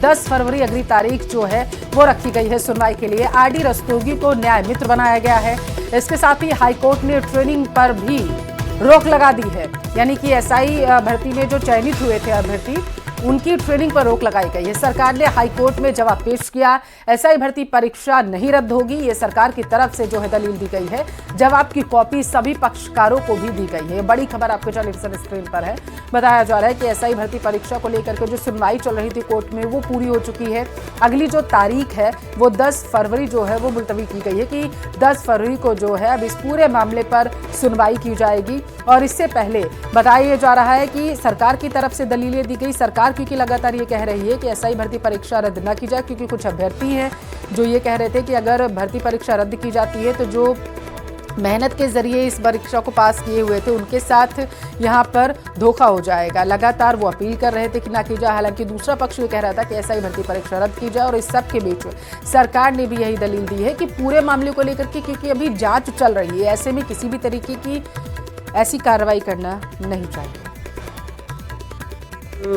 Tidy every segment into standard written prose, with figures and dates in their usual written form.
10 फरवरी अगली तारीख जो है वो रखी गई है सुनवाई के लिए। आरडी रस्तोगी को न्याय मित्र बनाया गया है। इसके साथ ही हाईकोर्ट ने ट्रेनिंग पर भी रोक लगा दी है, यानी कि एसआई भर्ती में जो चयनित हुए थे अभ्यर्थी उनकी ट्रेनिंग पर रोक लगाई गई है। सरकार ने हाईकोर्ट में जवाब पेश किया, एसआई भर्ती परीक्षा नहीं रद्द होगी, ये सरकार की तरफ से जो है दलील दी गई है। जवाब की कॉपी सभी पक्षकारों को भी दी गई है। बड़ी खबर आपके टेलीविजन स्क्रीन पर है। बताया जा रहा है कि एसआई भर्ती परीक्षा को लेकर के जो सुनवाई चल रही थी कोर्ट में वो पूरी हो चुकी है। अगली जो तारीख है वो 10 फरवरी जो है वो मुलतवी की गई है कि 10 फरवरी को जो है अब इस पूरे मामले पर सुनवाई की जाएगी। और इससे पहले बताया जा रहा है कि सरकार की तरफ से दलीलें दी गई। सरकार क्योंकि लगातार ये कह रही है कि एसआई भर्ती परीक्षा रद्द न की जाए, क्योंकि कुछ अभ्यर्थी हैं जो ये कह रहे थे कि अगर भर्ती परीक्षा रद्द की जाती है तो जो मेहनत के जरिए इस परीक्षा को पास किए हुए थे उनके साथ यहाँ पर धोखा हो जाएगा। लगातार वो अपील कर रहे थे कि ना की जाए। हालांकि दूसरा पक्ष ये कह रहा था कि एसआई भर्ती परीक्षा रद्द की जाए। और इस सब के बीच सरकार ने भी यही दलील दी है कि पूरे मामले को लेकर के, क्योंकि अभी जांच चल रही है, ऐसे में किसी भी तरीके की ऐसी कार्रवाई करना नहीं चाहिए।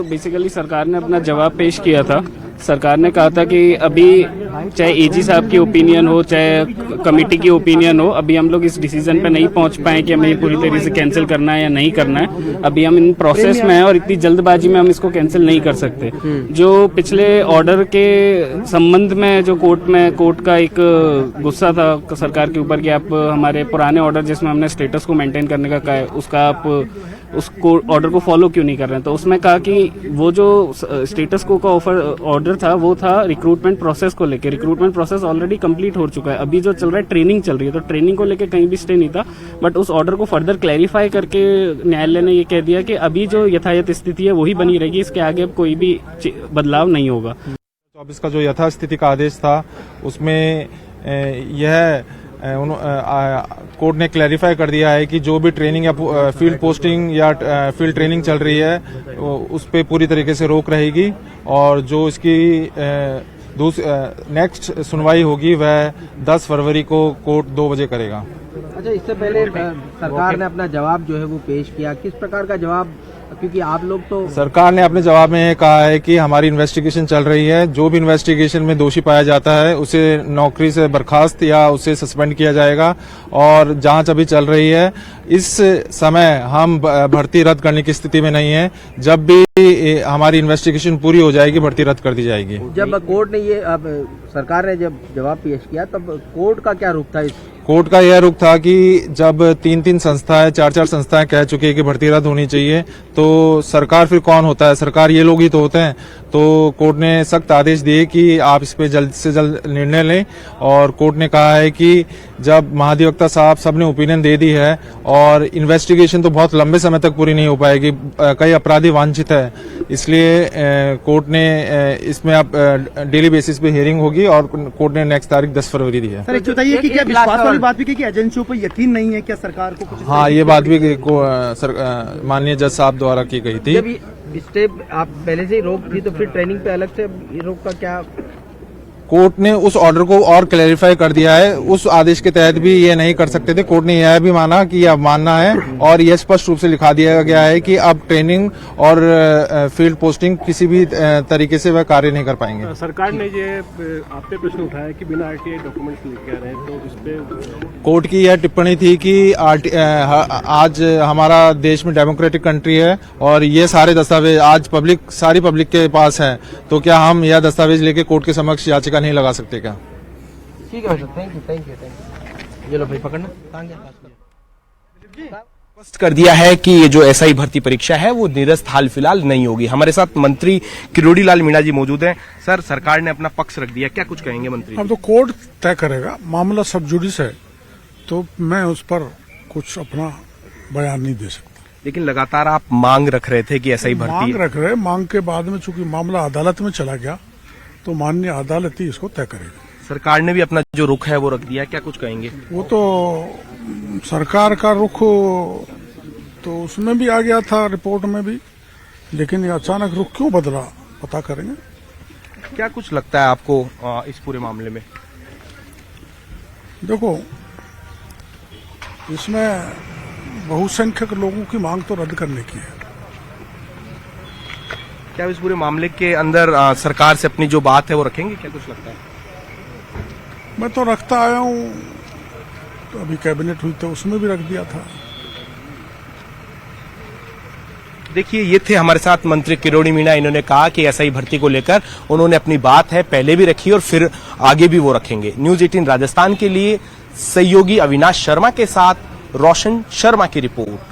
बेसिकली सरकार ने अपना जवाब पेश किया था। सरकार ने कहा था कि अभी चाहे एजी साहब की ओपिनियन हो चाहे कमेटी की ओपिनियन हो, अभी हम लोग इस डिसीजन पे नहीं पहुंच पाए कि हमें ये पूरी तरीके से कैंसिल करना है या नहीं करना है। अभी हम इन प्रोसेस में हैं और इतनी जल्दबाजी में हम इसको कैंसिल नहीं कर सकते। जो पिछले ऑर्डर के संबंध में जो कोर्ट का एक गुस्सा था सरकार के ऊपर कि आप हमारे पुराने ऑर्डर जिसमें हमने स्टेटस को मेंटेन करने का कहा है उसका आप उसको ऑर्डर को फॉलो क्यों नहीं कर रहे हैं, तो उसमें कहा कि वो जो स्टेटस को का ऑर्डर था वो था रिक्रूटमेंट प्रोसेस को लेकर। रिक्रूटमेंट प्रोसेस ऑलरेडी कंप्लीट हो चुका है। अभी जो चल रहा है ट्रेनिंग चल रही है, तो ट्रेनिंग को लेकर कहीं भी स्टे नहीं था। बट उस ऑर्डर को फर्दर क्लैरिफाई करके न्यायालय ने ये कह दिया कि अभी जो यथायथ स्थिति है वही बनी रहेगी, इसके आगे अब कोई भी बदलाव नहीं होगा। 24 का जो यथास्थिति का आदेश था उसमें यह कोर्ट ने क्लैरिफाई कर दिया है कि जो भी ट्रेनिंग या फील्ड पोस्टिंग या फील्ड ट्रेनिंग चल रही है उस पे पूरी तरीके से रोक रहेगी। और जो इसकी नेक्स्ट सुनवाई होगी वह 10 फरवरी को कोर्ट 2 बजे करेगा। अच्छा, इससे पहले सरकार ने अपना जवाब जो है वो पेश किया, किस प्रकार का जवाब? क्योंकि आप लोग तो सरकार ने अपने जवाब में कहा है कि हमारी इन्वेस्टिगेशन चल रही है, जो भी इन्वेस्टिगेशन में दोषी पाया जाता है उसे नौकरी से बर्खास्त या उसे सस्पेंड किया जाएगा। और जांच अभी चल रही है। इस समय हम भर्ती रद्द करने की स्थिति में नहीं है। जब भी हमारी इन्वेस्टिगेशन पूरी हो जाएगी भर्ती रद्द कर दी जाएगी। जब कोर्ट ने अब सरकार ने जब जवाब पेश किया तब कोर्ट का क्या रुख था? कोर्ट का यह रुख था कि जब 3-3 संस्थाएं 4-4 संस्थाएं कह चुकी है कि भर्ती रद्द होनी चाहिए, तो सरकार फिर कौन होता है? सरकार ये लोग ही तो होते हैं। तो कोर्ट ने सख्त आदेश दिए कि आप इस पे जल्द से जल्द निर्णय लें। और कोर्ट ने कहा है कि जब महाधिवक्ता साहब सबने ओपिनियन दे दी है और इन्वेस्टिगेशन तो बहुत लंबे समय तक पूरी नहीं हो पाएगी, कई अपराधी वांछित है, इसलिए कोर्ट ने इसमें अब डेली बेसिस पे हियरिंग होगी और कोर्ट ने नेक्स्ट तारीख 10 फरवरी दी है। सर, एक बताइए कि क्या विश्वास वाली बात भी कि एजेंसियों पर यकीन नहीं है क्या सरकार को कुछ? हाँ, ये बात भी माननीय जज साहब द्वारा की गई थी। जब स्टेप आप पहले से ही रोक थी तो फिर ट्रेनिंग पे अलग से रोक का क्या? कोर्ट ने उस ऑर्डर को और क्लैरिफाई कर दिया है। उस आदेश के तहत भी ये नहीं कर सकते थे। कोर्ट ने यह भी माना कि यह मानना है और यह स्पष्ट रूप से लिखा दिया गया है कि अब ट्रेनिंग और फील्ड पोस्टिंग किसी भी तरीके से वह कार्य नहीं कर पाएंगे। सरकार ने ये आप पे प्रश्न उठाया कि बिना आरटीआई डॉक्यूमेंट्स लेके आ रहे हैं, तो इस पे कोर्ट की यह टिप्पणी थी कि आज हमारा देश में डेमोक्रेटिक कंट्री है और ये सारे दस्तावेज आज सारी पब्लिक के पास है, तो क्या हम यह दस्तावेज लेके कोर्ट के समक्ष याचिका नहीं लगा सकते क्या? ठीक है, थैंक यू। ये लो भाई पकड़ना। स्पष्ट कर दिया है कि ये जो एसआई भर्ती परीक्षा है वो निरस्त हाल फिलहाल नहीं होगी। हमारे साथ मंत्री किरोड़ी लाल मीणा जी मौजूद हैं। सर, सरकार ने अपना पक्ष रख दिया, क्या कुछ कहेंगे मंत्री? अब तो कोर्ट तय करेगा, मामला सब जुडिस है, तो मैं उस पर कुछ अपना बयान नहीं दे सकता। लेकिन लगातार आप मांग रख रहे थे कि एसआई भर्ती मांग के बाद में चूंकि मामला अदालत में चला गया तो माननीय अदालत ही इसको तय करेगी। सरकार ने भी अपना जो रुख है वो रख दिया, क्या कुछ कहेंगे? वो तो सरकार का रुख तो उसमें भी आ गया था रिपोर्ट में भी, लेकिन ये अचानक रुख क्यों बदला पता करेंगे। क्या कुछ लगता है आपको इस पूरे मामले में? देखो, इसमें बहुसंख्यक लोगों की मांग तो रद्द करने की है। क्या इस पूरे मामले के अंदर सरकार से अपनी जो बात है वो रखेंगे, क्या कुछ लगता है? मैं तो रखता आया हूँ, तो अभी कैबिनेट हुई तो उसमें भी रख दिया था। देखिए, ये थे हमारे साथ मंत्री किरोड़ी मीणा। इन्होंने कहा कि एसआई भर्ती को लेकर उन्होंने अपनी बात है पहले भी रखी और फिर आगे भी वो रखेंगे। न्यूज 18 राजस्थान के लिए सहयोगी अविनाश शर्मा के साथ रोशन शर्मा की रिपोर्ट।